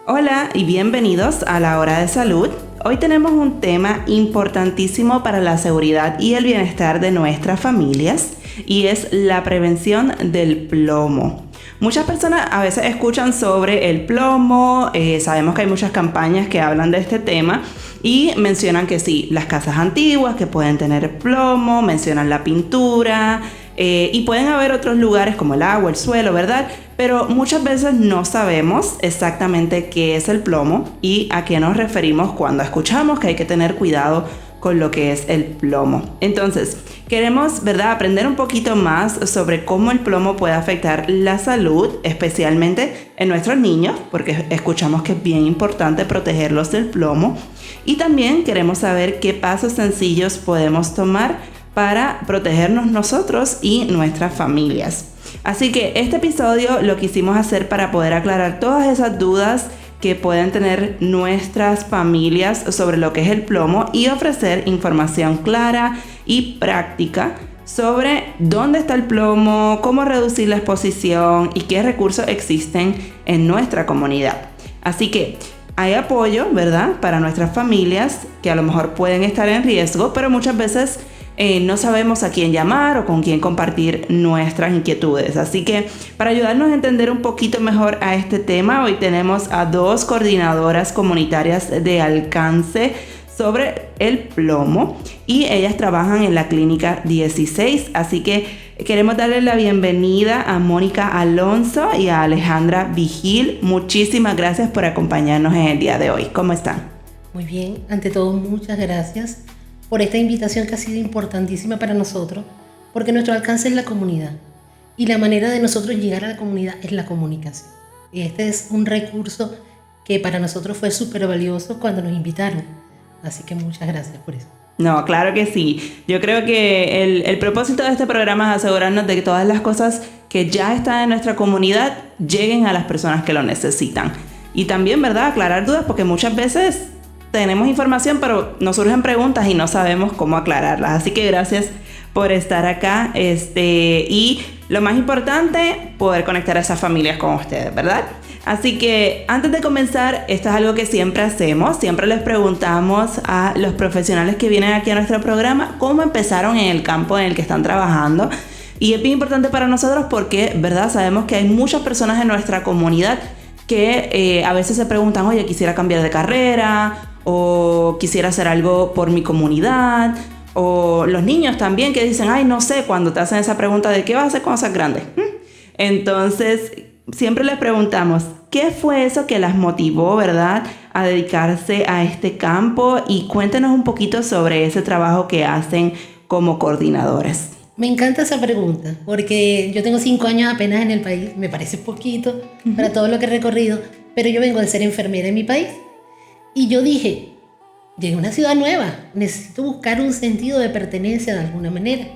Hola y bienvenidos a La Hora de Salud. Hoy tenemos un tema importantísimo para la seguridad y el bienestar de nuestras familias y es la prevención del plomo. Muchas personas a veces escuchan sobre el plomo, sabemos que hay muchas campañas que hablan de este tema y mencionan que sí, las casas antiguas que pueden tener plomo, mencionan la pintura y pueden haber otros lugares como el agua, el suelo, ¿verdad? Pero muchas veces no sabemos exactamente qué es el plomo y a qué nos referimos cuando escuchamos que hay que tener cuidado con lo que es el plomo. Entonces, queremos, ¿verdad?, aprender un poquito más sobre cómo el plomo puede afectar la salud, especialmente en nuestros niños, porque escuchamos que es bien importante protegerlos del plomo. Y también queremos saber qué pasos sencillos podemos tomar para protegernos nosotros y nuestras familias. Así que este episodio lo quisimos hacer para poder aclarar todas esas dudas que pueden tener nuestras familias sobre lo que es el plomo y ofrecer información clara y práctica sobre dónde está el plomo, cómo reducir la exposición y qué recursos existen en nuestra comunidad. Así que hay apoyo, ¿verdad?, para nuestras familias que a lo mejor pueden estar en riesgo, pero muchas veces no sabemos a quién llamar o con quién compartir nuestras inquietudes. Así que para ayudarnos a entender un poquito mejor a este tema, hoy tenemos a dos coordinadoras comunitarias de alcance sobre el plomo y ellas trabajan en la Clínica 16. Así que queremos darle la bienvenida a Mónica Alonso y a Alejandra Vigil. Muchísimas gracias por acompañarnos en el día de hoy. ¿Cómo están? Muy bien, ante todo muchas gracias por esta invitación que ha sido importantísima para nosotros, porque nuestro alcance es la comunidad y la manera de nosotros llegar a la comunidad es la comunicación. Y este es un recurso que para nosotros fue súper valioso cuando nos invitaron, así que muchas gracias por eso. No, claro que sí. Yo creo que el propósito de este programa es asegurarnos de que todas las cosas que ya están en nuestra comunidad lleguen a las personas que lo necesitan. Y también, ¿verdad?, aclarar dudas, porque muchas veces tenemos información, pero nos surgen preguntas y no sabemos cómo aclararlas. Así que gracias por estar acá. Y lo más importante, poder conectar a esas familias con ustedes, ¿verdad? Así que antes de comenzar, esto es algo que siempre hacemos. Siempre les preguntamos a los profesionales que vienen aquí a nuestro programa cómo empezaron en el campo en el que están trabajando. Y es bien importante para nosotros porque, ¿verdad?, sabemos que hay muchas personas en nuestra comunidad que a veces se preguntan, oye, quisiera cambiar de carrera o quisiera hacer algo por mi comunidad, o los niños también que dicen, ay, no sé, cuando te hacen esa pregunta de qué vas a hacer cuando seas grande. Entonces, siempre les preguntamos, ¿qué fue eso que las motivó, verdad, a dedicarse a este campo? Y cuéntenos un poquito sobre ese trabajo que hacen como coordinadores. Me encanta esa pregunta, porque yo tengo 5 años apenas en el país, me parece poquito para todo lo que he recorrido, pero yo vengo de ser enfermera en mi país. Y yo dije, llegué a una ciudad nueva, necesito buscar un sentido de pertenencia de alguna manera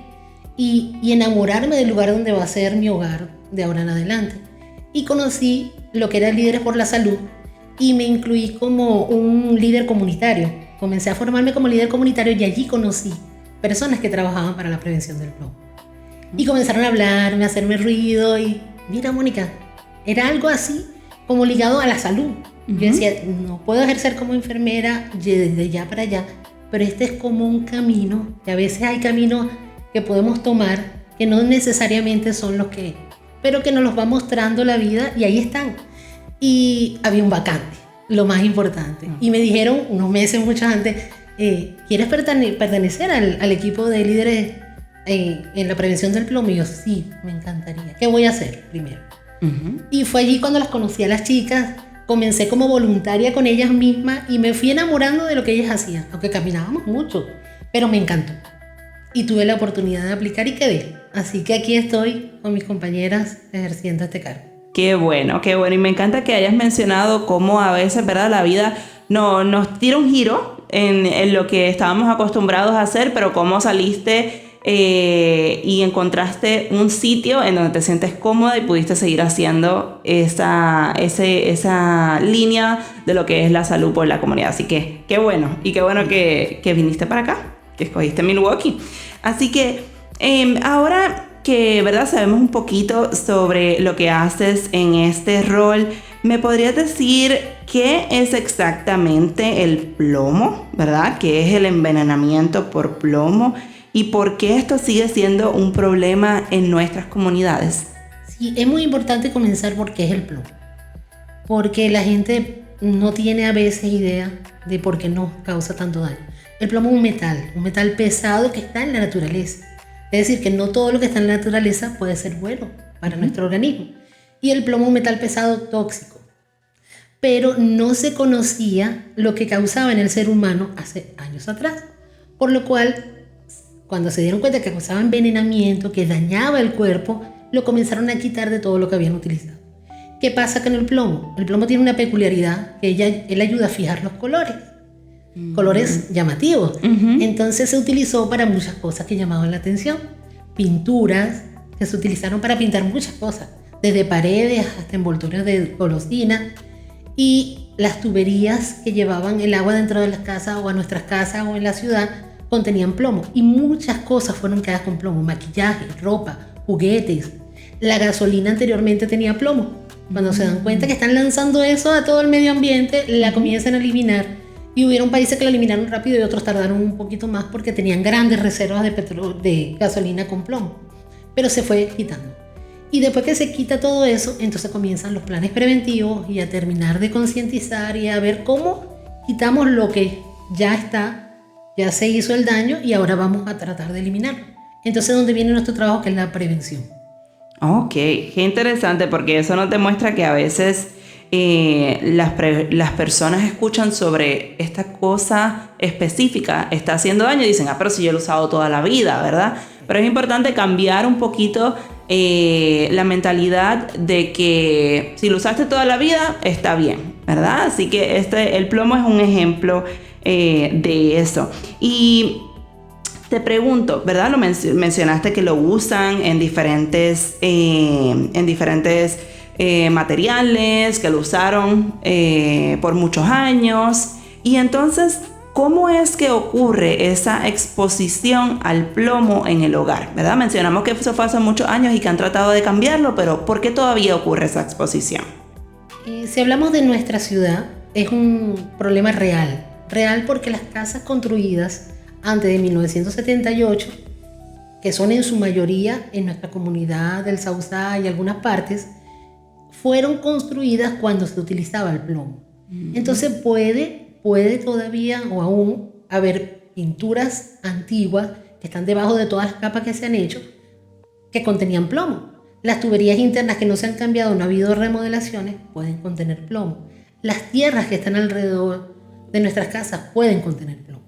y enamorarme del lugar donde va a ser mi hogar de ahora en adelante. Y conocí lo que era Líderes por la Salud y me incluí como un líder comunitario. Comencé a formarme como líder comunitario y allí conocí personas que trabajaban para la prevención del plomo. Y comenzaron a hablarme, a hacerme ruido y mira, Mónica, era algo así como ligado a la salud. Yo decía, no puedo ejercer como enfermera desde ya para allá, pero este es como un camino, y a veces hay caminos que podemos tomar que no necesariamente son los que, pero que nos los va mostrando la vida y ahí están. Y había un vacante, lo más importante. Y me dijeron unos meses, mucho antes, ¿quieres pertenecer al equipo de líderes en la prevención del plomo? Y yo, sí, me encantaría. ¿Qué voy a hacer primero? Y fue allí cuando las conocí a las chicas. Comencé como voluntaria con ellas mismas y me fui enamorando de lo que ellas hacían, aunque caminábamos mucho, pero me encantó. Y tuve la oportunidad de aplicar y quedé. Así que aquí estoy con mis compañeras ejerciendo este cargo. Qué bueno, qué bueno. Y me encanta que hayas mencionado cómo a veces, ¿verdad?, la vida nos tira un giro en lo que estábamos acostumbrados a hacer, pero cómo saliste y encontraste un sitio en donde te sientes cómoda y pudiste seguir haciendo esa línea de lo que es la salud por la comunidad. Así que qué bueno, y qué bueno que viniste para acá, que escogiste Milwaukee. Así que ahora que, ¿verdad?, sabemos un poquito sobre lo que haces en este rol, ¿Me podrías decir qué es exactamente el plomo, verdad? ¿Qué es el envenenamiento por plomo? ¿Y por qué esto sigue siendo un problema en nuestras comunidades? Sí, es muy importante comenzar por qué es el plomo. Porque la gente no tiene a veces idea de por qué nos causa tanto daño. El plomo es un metal pesado que está en la naturaleza. Es decir, que no todo lo que está en la naturaleza puede ser bueno para nuestro organismo. Y el plomo es un metal pesado tóxico. Pero no se conocía lo que causaba en el ser humano hace años atrás. Por lo cual, cuando se dieron cuenta que causaba envenenamiento, que dañaba el cuerpo, lo comenzaron a quitar de todo lo que habían utilizado. ¿Qué pasa con el plomo? El plomo tiene una peculiaridad que él ayuda a fijar los colores. Colores llamativos. Entonces se utilizó para muchas cosas que llamaban la atención. Pinturas que se utilizaron para pintar muchas cosas, desde paredes hasta envoltorios de golosinas, y las tuberías que llevaban el agua dentro de las casas o a nuestras casas o en la ciudad contenían plomo, y muchas cosas fueron creadas con plomo: maquillaje, ropa, juguetes. La gasolina anteriormente tenía plomo. Cuando se dan cuenta que están lanzando eso a todo el medio ambiente, la comienzan a eliminar. Y hubieron países que la eliminaron rápido y otros tardaron un poquito más porque tenían grandes reservas de gasolina con plomo. Pero se fue quitando. Y después que se quita todo eso, entonces comienzan los planes preventivos y a terminar de concientizar y a ver cómo quitamos lo que ya está, ya se hizo el daño y ahora vamos a tratar de eliminarlo. Entonces, ¿dónde viene nuestro trabajo? Que es la prevención. Ok, qué interesante, porque eso nos demuestra que a veces las personas escuchan sobre esta cosa específica, está haciendo daño y dicen, pero si yo lo he usado toda la vida, ¿verdad? Pero es importante cambiar un poquito la mentalidad de que si lo usaste toda la vida, está bien, ¿verdad? Así que el plomo es un ejemplo de eso. Y te pregunto, ¿verdad? Lo mencionaste que lo usan en diferentes materiales, que lo usaron por muchos años. Y entonces, ¿cómo es que ocurre esa exposición al plomo en el hogar? ¿Verdad? Mencionamos que eso fue hace muchos años y que han tratado de cambiarlo, pero ¿por qué todavía ocurre esa exposición? Si hablamos de nuestra ciudad, es un problema real. Real porque las casas construidas antes de 1978, que son en su mayoría en nuestra comunidad del Sausá y algunas partes, fueron construidas cuando se utilizaba el plomo. Entonces puede todavía o aún haber pinturas antiguas que están debajo de todas las capas que se han hecho que contenían plomo. Las tuberías internas que no se han cambiado, no ha habido remodelaciones, pueden contener plomo. Las tierras que están alrededor de nuestras casas pueden contener plomo.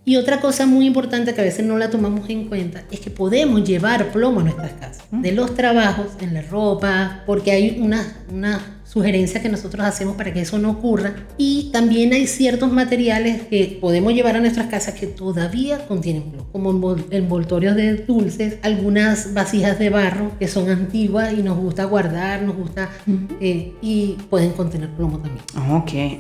Y otra cosa muy importante que a veces no la tomamos en cuenta es que podemos llevar plomo a nuestras casas, de los trabajos, en la ropa, porque hay una sugerencia que nosotros hacemos para que eso no ocurra. Y también hay ciertos materiales que podemos llevar a nuestras casas que todavía contienen plomo, como envoltorios de dulces, algunas vasijas de barro que son antiguas y nos gusta guardar, y pueden contener plomo también.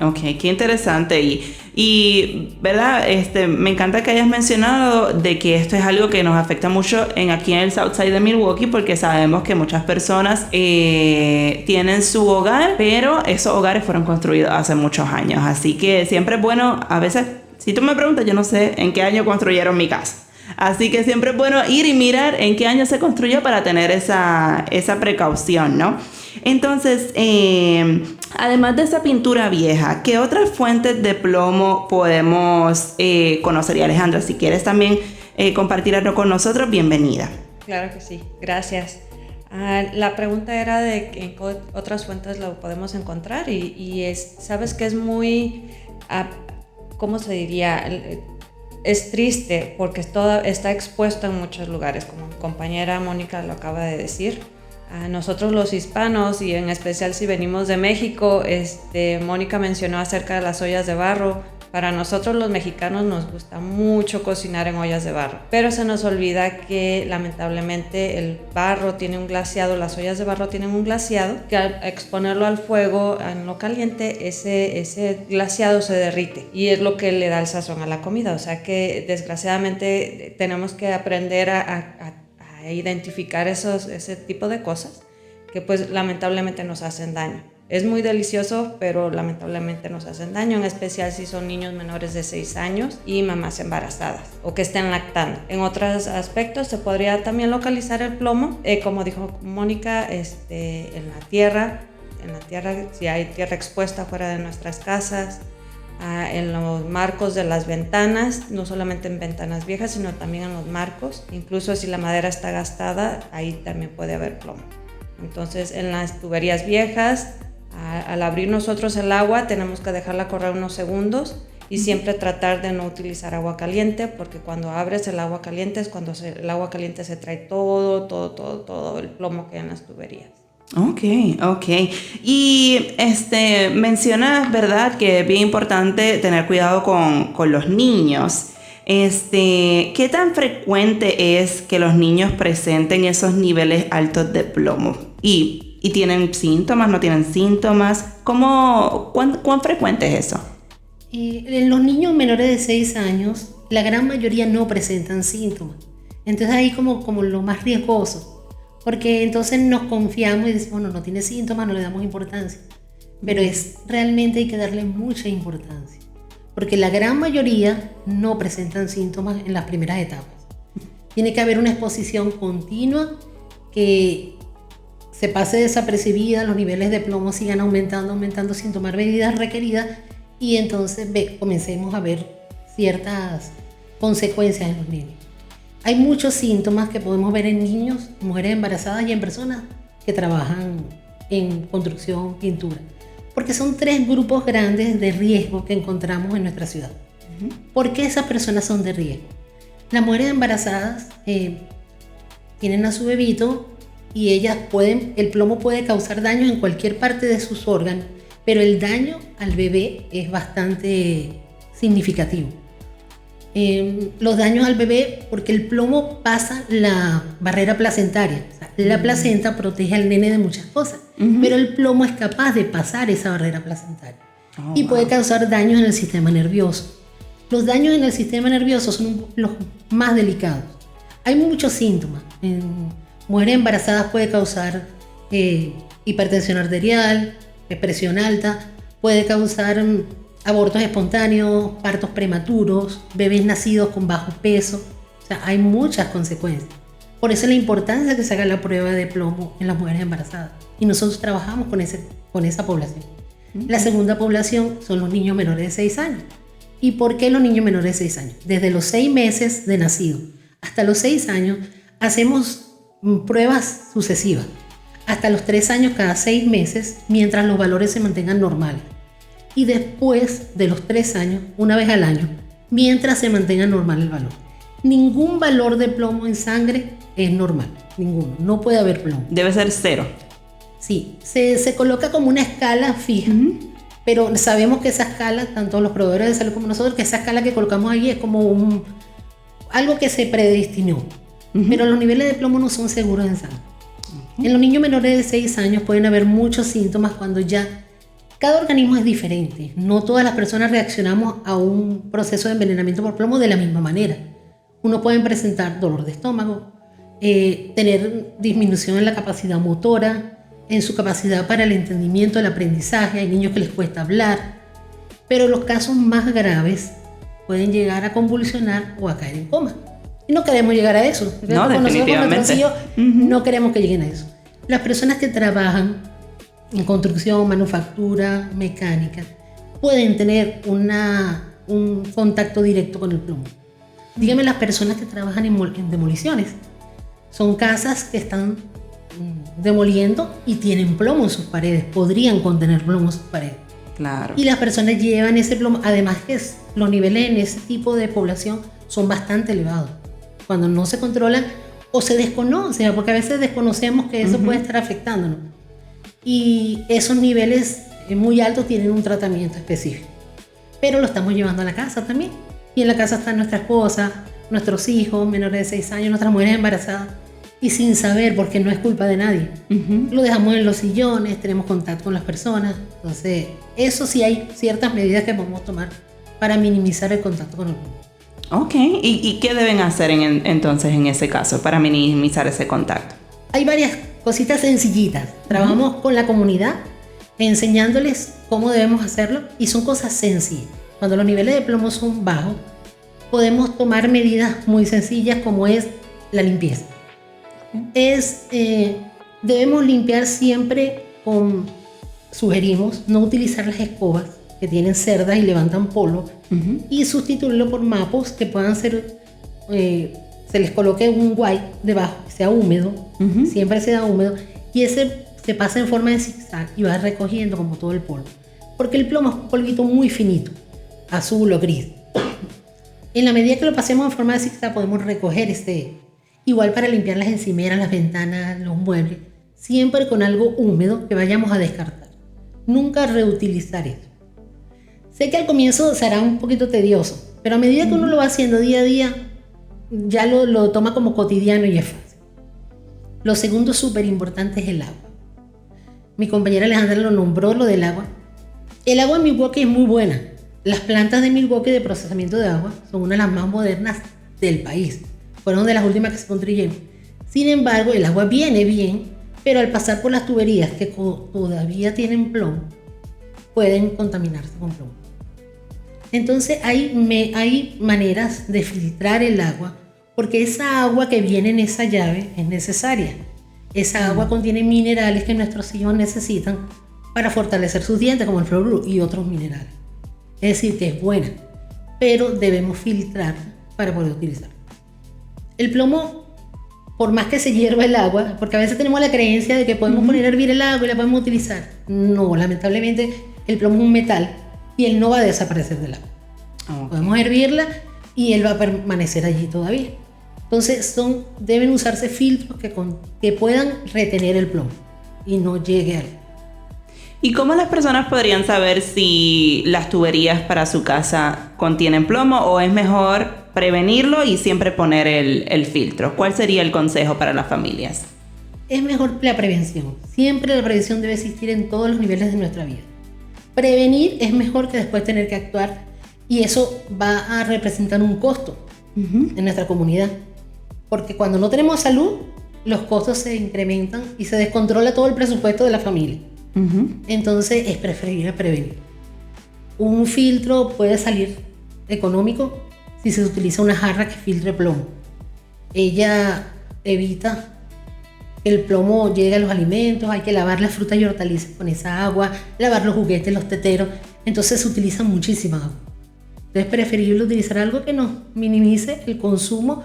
Ok, qué interesante. Y verdad, me encanta que hayas mencionado de que esto es algo que nos afecta mucho aquí en el Southside de Milwaukee, porque sabemos que muchas personas tienen su hogar, pero esos hogares fueron construidos hace muchos años. Así que siempre es bueno, a veces, si tú me preguntas, yo no sé en qué año construyeron mi casa. Así que siempre es bueno ir y mirar en qué año se construyó para tener esa precaución, ¿no? Entonces, además de esa pintura vieja, ¿qué otras fuentes de plomo podemos conocer? Y Alejandra, si quieres también compartir algo con nosotros, bienvenida. Claro que sí, gracias. La pregunta era de en qué otras fuentes lo podemos encontrar sabes que es muy, ¿cómo se diría? Es triste porque está expuesto en muchos lugares, como mi compañera Mónica lo acaba de decir. A nosotros los hispanos, y en especial si venimos de México, Mónica mencionó acerca de las ollas de barro. Para nosotros los mexicanos nos gusta mucho cocinar en ollas de barro, pero se nos olvida que lamentablemente el barro tiene un glaseado, las ollas de barro tienen un glaseado que al exponerlo al fuego en lo caliente, ese glaseado se derrite y es lo que le da el sazón a la comida. O sea que desgraciadamente tenemos que aprender a identificar ese tipo de cosas que pues lamentablemente nos hacen daño. Es muy delicioso, pero lamentablemente nos hacen daño, en especial si son niños menores de 6 años y mamás embarazadas o que estén lactando. En otros aspectos se podría también localizar el plomo, como dijo Mónica, en la tierra, si hay tierra expuesta fuera de nuestras casas, en los marcos de las ventanas, no solamente en ventanas viejas, sino también en los marcos. Incluso si la madera está gastada, ahí también puede haber plomo. Entonces, en las tuberías viejas, al abrir nosotros el agua, tenemos que dejarla correr unos segundos y siempre tratar de no utilizar agua caliente, porque cuando abres el agua caliente es cuando el agua caliente se trae todo el plomo que hay en las tuberías. Ok. Y mencionas, ¿verdad?, que es bien importante tener cuidado con los niños. ¿Qué tan frecuente es que los niños presenten esos niveles altos de plomo? ¿Y tienen síntomas, no tienen síntomas? ¿Cuán frecuente es eso? En los niños menores de 6 años, la gran mayoría no presentan síntomas. Entonces ahí como lo más riesgoso. Porque entonces nos confiamos y decimos, no tiene síntomas, no le damos importancia. Pero realmente hay que darle mucha importancia. Porque la gran mayoría no presentan síntomas en las primeras etapas. Tiene que haber una exposición continua que se pase desapercibida, los niveles de plomo sigan aumentando sin tomar medidas requeridas y entonces comencemos a ver ciertas consecuencias en los niños. Hay muchos síntomas que podemos ver en niños, mujeres embarazadas y en personas que trabajan en construcción, pintura, porque son 3 grupos grandes de riesgo que encontramos en nuestra ciudad. ¿Por qué esas personas son de riesgo? Las mujeres embarazadas tienen a su bebito y el plomo puede causar daño en cualquier parte de sus órganos, pero el daño al bebé es bastante significativo. Los daños al bebé, porque el plomo pasa la barrera placentaria. O sea, la placenta protege al nene de muchas cosas, pero el plomo es capaz de pasar esa barrera placentaria y puede causar daños en el sistema nervioso. Los daños en el sistema nervioso son los más delicados. Hay muchos síntomas. En mujeres embarazadas puede causar hipertensión arterial, presión alta, puede causar abortos espontáneos, partos prematuros, bebés nacidos con bajo peso. O sea, hay muchas consecuencias. Por eso la importancia de que se haga la prueba de plomo en las mujeres embarazadas. Y nosotros trabajamos con esa población. La segunda población son los niños menores de 6 años. ¿Y por qué los niños menores de 6 años? Desde los 6 meses de nacido hasta los 6 años hacemos pruebas sucesivas. Hasta los 3 años cada 6 meses, mientras los valores se mantengan normales. Y después de los 3 años, una vez al año, mientras se mantenga normal el valor. Ningún valor de plomo en sangre es normal, ninguno, no puede haber plomo. Debe ser 0. Sí, se coloca como una escala fija, pero sabemos que esa escala, tanto los proveedores de salud como nosotros, que esa escala que colocamos ahí es como algo que se predestinó, pero los niveles de plomo no son seguros en sangre. En los niños menores de 6 años pueden haber muchos síntomas cuando ya cada organismo es diferente. No todas las personas reaccionamos a un proceso de envenenamiento por plomo de la misma manera. Uno puede presentar dolor de estómago, tener disminución en la capacidad motora, en su capacidad para el entendimiento, el aprendizaje. Hay niños que les cuesta hablar, pero los casos más graves pueden llegar a convulsionar o a caer en coma. Y no queremos llegar a eso. No, definitivamente. No queremos que lleguen a eso. Las personas que trabajan en construcción, manufactura, mecánica, pueden tener un contacto directo con el plomo. Dígame las personas que trabajan en demoliciones. Son casas que están demoliendo y tienen plomo en sus paredes, podrían contener plomo en sus paredes. Claro. Y las personas llevan ese plomo, además que los niveles en ese tipo de población son bastante elevados. Cuando no se controlan o se desconocen, porque a veces desconocemos que eso puede estar afectándonos. Y esos niveles muy altos tienen un tratamiento específico. Pero lo estamos llevando a la casa también. Y en la casa está nuestra esposa, nuestros hijos menores de 6 años, nuestras mujeres embarazadas. Y sin saber, porque no es culpa de nadie. Lo dejamos en los sillones, tenemos contacto con las personas. Entonces, eso sí hay ciertas medidas que podemos tomar para minimizar el contacto con el plomo. Ok, ¿y qué deben hacer entonces en ese caso para minimizar ese contacto? Hay varias cositas sencillitas. Trabajamos con la comunidad. enseñándoles cómo debemos hacerlo, y son cosas sencillas. Cuando los niveles de plomo son bajos, podemos tomar medidas muy sencillas como es la limpieza. Debemos limpiar siempre sugerimos no utilizar las escobas que tienen cerdas y levantan polvo, y sustituirlo por mapos que puedan ser, se les coloque un wipe debajo que sea húmedo, siempre sea húmedo, y ese se pasa en forma de zigzag y va recogiendo como todo el polvo, porque el plomo es un polvito muy finito, azul o gris. En la medida que lo pasemos en forma de zigzag podemos recoger igual para limpiar las encimeras, las ventanas, los muebles, siempre con algo húmedo que vayamos a descartar. Nunca reutilizar eso. Sé que al comienzo será un poquito tedioso, pero a medida que uno lo va haciendo día a día, ya lo toma como cotidiano y es fácil. Lo segundo súper importante es el agua. Mi compañera Alejandra lo nombró, lo del agua. El agua en Milwaukee es muy buena. Las plantas de Milwaukee de procesamiento de agua son una de las más modernas del país. Fueron de las últimas que se construyeron. Sin embargo, el agua viene bien, pero al pasar por las tuberías que todavía tienen plomo, pueden contaminarse con plomo. Entonces hay maneras de filtrar el agua, porque esa agua que viene en esa llave es necesaria. Esa agua contiene minerales que nuestros hijos necesitan para fortalecer sus dientes, como el fluoruro y otros minerales. Es decir, que es buena, pero debemos filtrar para poder utilizarla. El plomo, por más que se hierva el agua, porque a veces tenemos la creencia de que podemos poner a hervir el agua y la podemos utilizar. No, lamentablemente el plomo es un metal y él no va a desaparecer del agua. Okay. Podemos hervirla y él va a permanecer allí todavía. Entonces deben usarse filtros que puedan retener el plomo y no llegue al... ¿Y cómo las personas podrían saber si las tuberías para su casa contienen plomo, o es mejor prevenirlo y siempre poner el filtro? ¿Cuál sería el consejo para las familias? Es mejor la prevención. Siempre la prevención debe existir en todos los niveles de nuestra vida. Prevenir es mejor que después tener que actuar, y eso va a representar un costo en nuestra comunidad. Porque cuando no tenemos salud, los costos se incrementan y se descontrola todo el presupuesto de la familia. Entonces es preferible prevenir. Un filtro puede salir económico si se utiliza una jarra que filtre plomo. Ella evita que el plomo llegue a los alimentos. Hay que lavar las frutas y hortalizas con esa agua, lavar los juguetes, los teteros. Entonces se utiliza muchísima agua. Entonces es preferible utilizar algo que nos minimice el consumo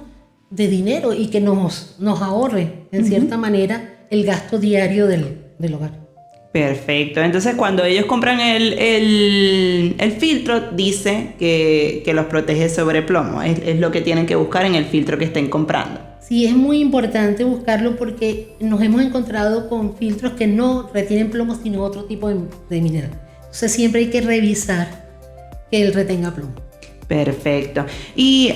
de dinero y que nos ahorre en cierta manera el gasto diario del hogar. Perfecto. Entonces, cuando ellos compran el filtro, dice que los protege sobre plomo. Es lo que tienen que buscar en el filtro que estén comprando. Sí, es muy importante buscarlo porque nos hemos encontrado con filtros que no retienen plomo, sino otro tipo de mineral. Entonces, siempre hay que revisar que él retenga plomo. Perfecto. Y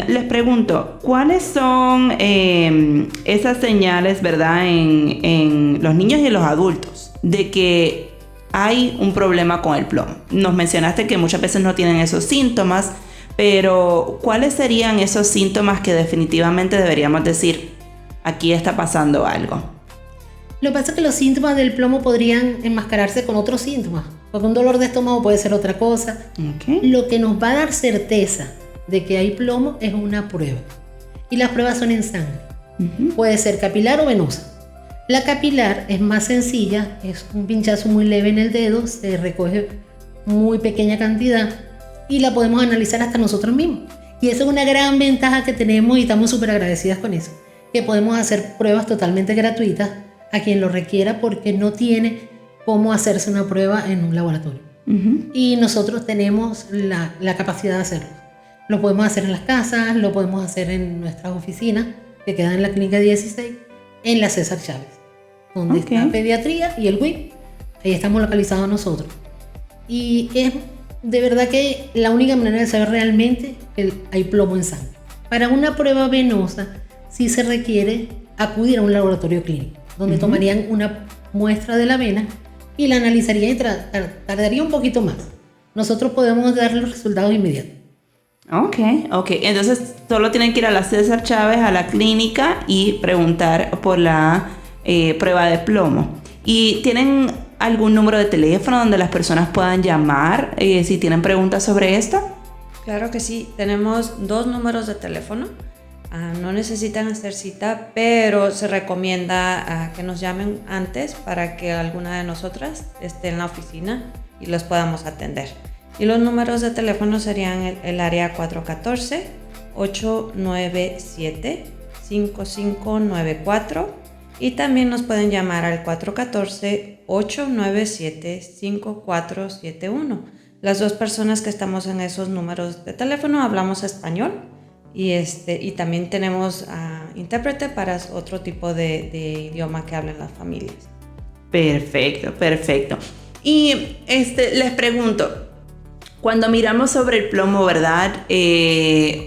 les pregunto, ¿cuáles son esas señales, verdad, en los niños y en los adultos de que hay un problema con el plomo? Nos mencionaste que muchas veces no tienen esos síntomas, pero ¿cuáles serían esos síntomas que definitivamente deberíamos decir, aquí está pasando algo? Lo que pasa es que los síntomas del plomo podrían enmascararse con otros síntomas, porque un dolor de estómago puede ser otra cosa. Okay. Lo que nos va a dar certeza de que hay plomo es una prueba, y las pruebas son en sangre. Puede ser capilar o venosa. La capilar es más sencilla, es un pinchazo muy leve en el dedo, se recoge muy pequeña cantidad y la podemos analizar hasta nosotros mismos. Y esa es una gran ventaja que tenemos y estamos súper agradecidas con eso, que podemos hacer pruebas totalmente gratuitas a quien lo requiera, porque no tiene cómo hacerse una prueba en un laboratorio. Y nosotros tenemos la capacidad de hacerlo. Lo podemos hacer en las casas, lo podemos hacer en nuestras oficinas, que quedan en la Clínica 16, en la César Chávez, donde está Pediatría y el WIP. Ahí estamos localizados nosotros. Y es de verdad que la única manera de saber realmente que hay plomo en sangre. Para una prueba venosa sí se requiere acudir a un laboratorio clínico, donde tomarían una muestra de la vena y la analizarían y tardaría un poquito más. Nosotros podemos dar los resultados inmediatos. Ok. Entonces solo tienen que ir a la César Chávez, a la clínica, y preguntar por la prueba de plomo. ¿Y tienen algún número de teléfono donde las personas puedan llamar si tienen preguntas sobre esto? Claro que sí, tenemos 2 números de teléfono. No necesitan hacer cita, pero se recomienda que nos llamen antes para que alguna de nosotras esté en la oficina y los podamos atender. Y los números de teléfono serían el área 414-897-5594 y también nos pueden llamar al 414-897-5471. Las 2 personas que estamos en esos números de teléfono hablamos español y también tenemos intérprete para otro tipo de idioma que hablen las familias. Perfecto, perfecto. Y les pregunto, cuando miramos sobre el plomo, ¿verdad?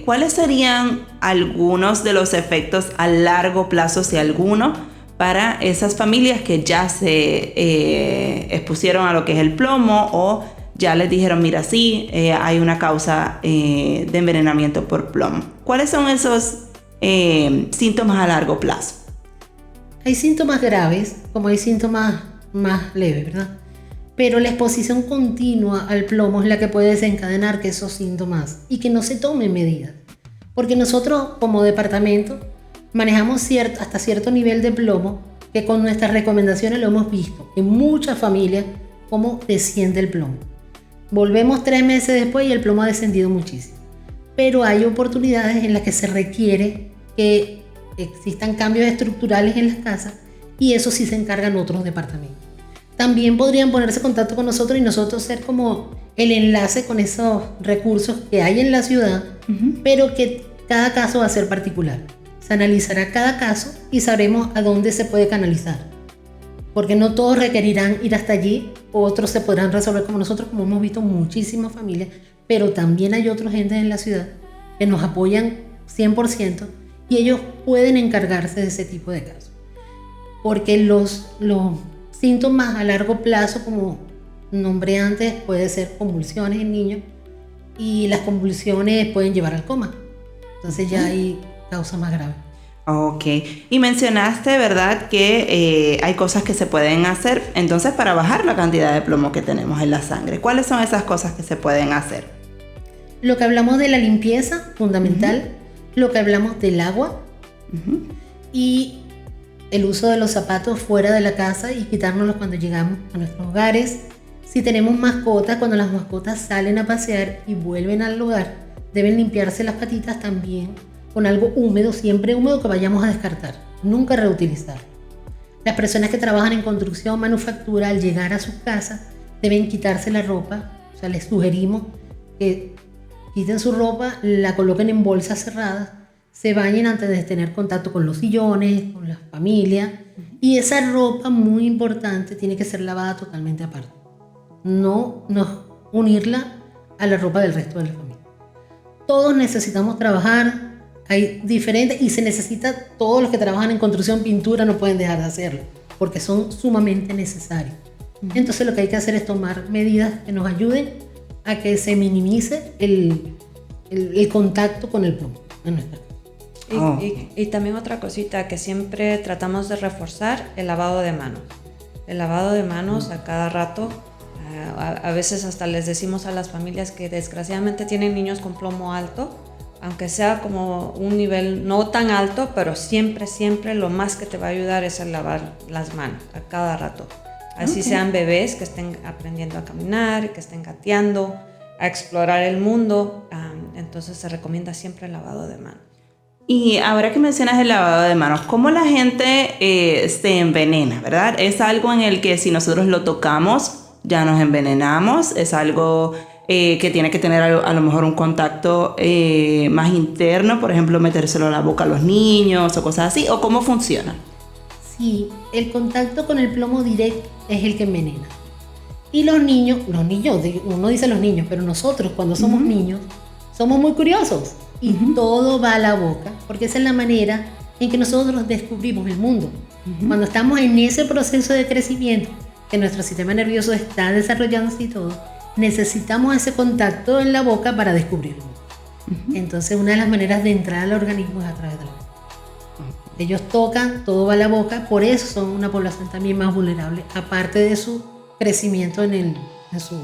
¿Cuáles serían algunos de los efectos a largo plazo, si alguno, para esas familias que ya se expusieron a lo que es el plomo o ya les dijeron, mira, sí, hay una causa de envenenamiento por plomo? ¿Cuáles son esos síntomas a largo plazo? Hay síntomas graves, como hay síntomas más leves, ¿verdad? Pero la exposición continua al plomo es la que puede desencadenar que esos síntomas y que no se tomen medidas. Porque nosotros como departamento manejamos hasta cierto nivel de plomo que con nuestras recomendaciones lo hemos visto en muchas familias cómo desciende el plomo. Volvemos 3 meses después y el plomo ha descendido muchísimo. Pero hay oportunidades en las que se requiere que existan cambios estructurales en las casas y eso sí se encargan otros departamentos. También podrían ponerse en contacto con nosotros y nosotros ser como el enlace con esos recursos que hay en la ciudad, pero que cada caso va a ser particular. Se analizará cada caso y sabremos a dónde se puede canalizar. Porque no todos requerirán ir hasta allí, otros se podrán resolver como nosotros, como hemos visto muchísimas familias, pero también hay otra gente en la ciudad que nos apoyan 100% y ellos pueden encargarse de ese tipo de casos. Porque los síntomas a largo plazo, como nombré antes, puede ser convulsiones en niños y las convulsiones pueden llevar al coma. Entonces ya hay causas más graves. Ok, y mencionaste, ¿verdad?, que hay cosas que se pueden hacer entonces para bajar la cantidad de plomo que tenemos en la sangre. ¿Cuáles son esas cosas que se pueden hacer? Lo que hablamos de la limpieza, fundamental, lo que hablamos del agua y el uso de los zapatos fuera de la casa y quitárnoslos cuando llegamos a nuestros hogares. Si tenemos mascotas, cuando las mascotas salen a pasear y vuelven al hogar, deben limpiarse las patitas también con algo húmedo, siempre húmedo, que vayamos a descartar, nunca reutilizar. Las personas que trabajan en construcción, manufactura, al llegar a sus casas, deben quitarse la ropa. O sea, les sugerimos que quiten su ropa, la coloquen en bolsas cerradas, se bañen antes de tener contacto con los sillones, con la familia. Y esa ropa, muy importante, tiene que ser lavada totalmente aparte. No unirla a la ropa del resto de la familia. Todos necesitamos trabajar. Hay diferentes y se necesita, todos los que trabajan en construcción, pintura, no pueden dejar de hacerlo porque son sumamente necesarios. Entonces lo que hay que hacer es tomar medidas que nos ayuden a que se minimice el contacto con el plomo en nuestra casa. Y también otra cosita que siempre tratamos de reforzar, el lavado de manos. El lavado de manos a cada rato. A veces hasta les decimos a las familias que desgraciadamente tienen niños con plomo alto, aunque sea como un nivel no tan alto, pero siempre lo más que te va a ayudar es el lavar las manos a cada rato. Así sean bebés que estén aprendiendo a caminar, que estén gateando, a explorar el mundo, entonces se recomienda siempre el lavado de manos. Y ahora que mencionas el lavado de manos, ¿cómo la gente se envenena, verdad? ¿Es algo en el que si nosotros lo tocamos ya nos envenenamos? ¿Es algo que tiene que tener a lo mejor un contacto más interno, por ejemplo, metérselo a la boca a los niños o cosas así? ¿O cómo funciona? Sí, el contacto con el plomo directo es el que envenena. Y los niños, uno dice los niños, pero nosotros cuando somos niños somos muy curiosos y todo va a la boca, porque esa es la manera en que nosotros descubrimos el mundo. Cuando estamos en ese proceso de crecimiento, que nuestro sistema nervioso está desarrollándose y todo, necesitamos ese contacto en la boca para descubrirlo. Entonces una de las maneras de entrar al organismo es a través de la boca. Ellos tocan, todo va a la boca, por eso son una población también más vulnerable, aparte de su crecimiento en su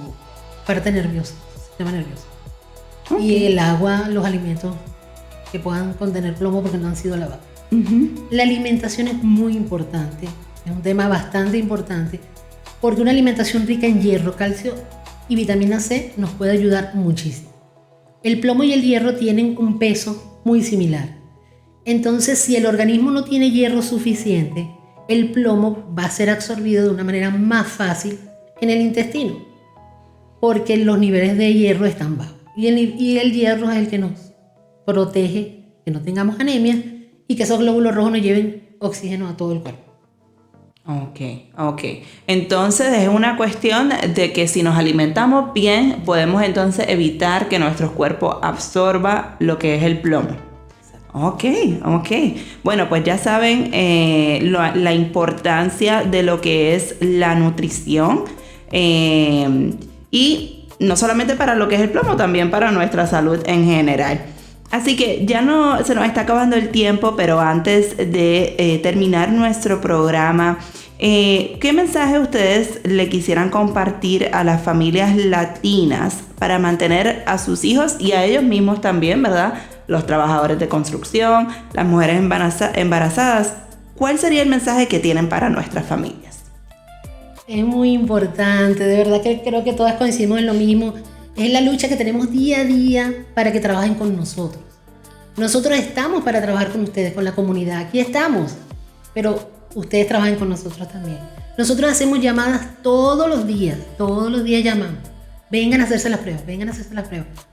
parte nerviosa, su sistema nervioso. Y el agua, los alimentos que puedan contener plomo porque no han sido lavados. La alimentación es muy importante, es un tema bastante importante, porque una alimentación rica en hierro, calcio y vitamina C nos puede ayudar muchísimo. El plomo y el hierro tienen un peso muy similar. Entonces, si el organismo no tiene hierro suficiente, el plomo va a ser absorbido de una manera más fácil en el intestino, porque los niveles de hierro están bajos. Y el hierro es el que nos protege que no tengamos anemia y que esos glóbulos rojos nos lleven oxígeno a todo el cuerpo. Ok. Entonces es una cuestión de que si nos alimentamos bien, podemos entonces evitar que nuestro cuerpo absorba lo que es el plomo. Ok. Bueno, pues ya saben la importancia de lo que es la nutrición y no solamente para lo que es el plomo, también para nuestra salud en general. Así que ya no se nos está acabando el tiempo, pero antes de terminar nuestro programa, ¿qué mensaje ustedes le quisieran compartir a las familias latinas para mantener a sus hijos y a ellos mismos también, ¿verdad? Los trabajadores de construcción, las mujeres embarazadas. ¿Cuál sería el mensaje que tienen para nuestras familias? Es muy importante, de verdad que creo que todas coincidimos en lo mismo. Es la lucha que tenemos día a día para que trabajen con nosotros. Nosotros estamos para trabajar con ustedes, con la comunidad. Aquí estamos, pero ustedes trabajan con nosotros también. Nosotros hacemos llamadas todos los días llamamos. Vengan a hacerse las pruebas.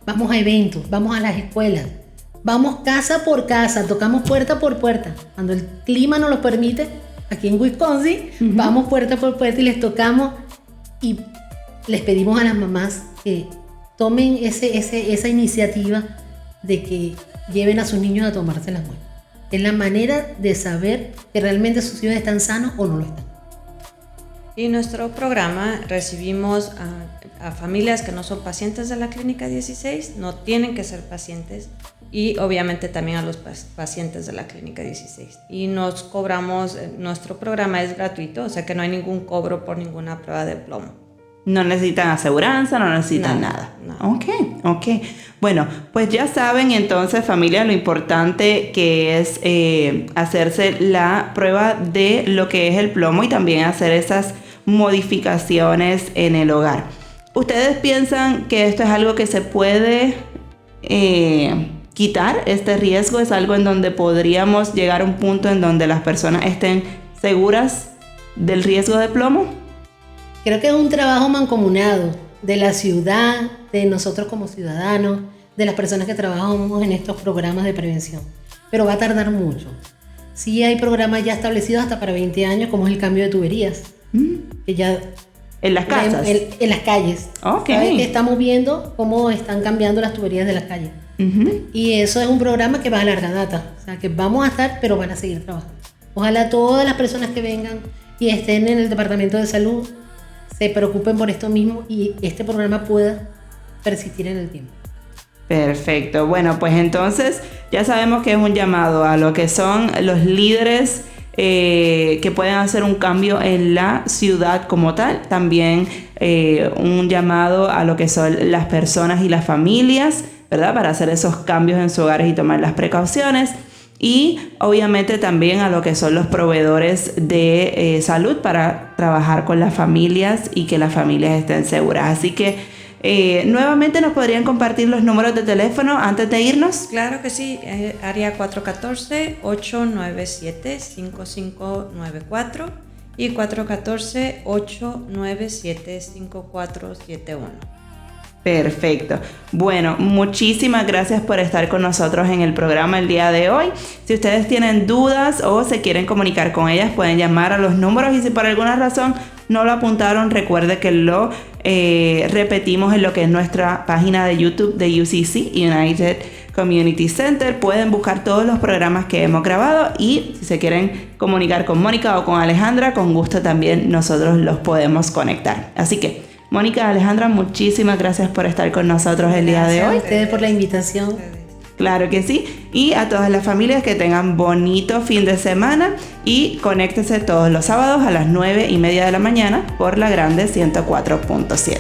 Vamos a eventos, vamos a las escuelas, vamos casa por casa, tocamos puerta por puerta. Cuando el clima nos lo permite, aquí en Wisconsin, vamos puerta por puerta y les tocamos y les pedimos a las mamás que tomen esa iniciativa de que lleven a sus niños a tomarse las muestras. Es la manera de saber que realmente sus hijos están sanos o no lo están. Y en nuestro programa recibimos a familias que no son pacientes de la Clínica 16, no tienen que ser pacientes, y obviamente también a los pacientes de la Clínica 16. Y nos cobramos, nuestro programa es gratuito, o sea que no hay ningún cobro por ninguna prueba de plomo. No necesitan aseguranza, no necesitan nada. Ok. Bueno, pues ya saben entonces, familia, lo importante que es hacerse la prueba de lo que es el plomo y también hacer esas modificaciones en el hogar. ¿Ustedes piensan que esto es algo que se puede quitar? ¿Este riesgo es algo en donde podríamos llegar a un punto en donde las personas estén seguras del riesgo de plomo? Creo que es un trabajo mancomunado de la ciudad, de nosotros como ciudadanos, de las personas que trabajamos en estos programas de prevención. Pero va a tardar mucho. Sí hay programas ya establecidos hasta para 20 años, como es el cambio de tuberías. Que ya ¿En las casas? En las calles. Okay. ¿Sabes? Que estamos viendo cómo están cambiando las tuberías de las calles. Y eso es un programa que va a larga data. O sea, que vamos a estar, pero van a seguir trabajando. Ojalá todas las personas que vengan y estén en el Departamento de Salud se preocupen por esto mismo y este programa pueda persistir en el tiempo. Perfecto. Bueno, pues entonces ya sabemos que es un llamado a lo que son los líderes que pueden hacer un cambio en la ciudad como tal. También un llamado a lo que son las personas y las familias, ¿verdad? Para hacer esos cambios en sus hogares y tomar las precauciones. Y obviamente también a lo que son los proveedores de salud para trabajar con las familias y que las familias estén seguras. Así que nuevamente nos podrían compartir los números de teléfono antes de irnos. Claro que sí, área 414-897-5594 y 414-897-5471. Perfecto. Bueno, muchísimas gracias por estar con nosotros en el programa el día de hoy. Si ustedes tienen dudas o se quieren comunicar con ellas, pueden llamar a los números y si por alguna razón no lo apuntaron, recuerde que lo repetimos en lo que es nuestra página de YouTube de UCC, United Community Center. Pueden buscar todos los programas que hemos grabado y si se quieren comunicar con Mónica o con Alejandra, con gusto también nosotros los podemos conectar. Así que Mónica, Alejandra, muchísimas gracias por estar con nosotros el día de hoy. Gracias a ustedes por la invitación. Claro que sí. Y a todas las familias que tengan bonito fin de semana y conéctese todos los sábados a las 9:30 de la mañana por la Grande 104.7.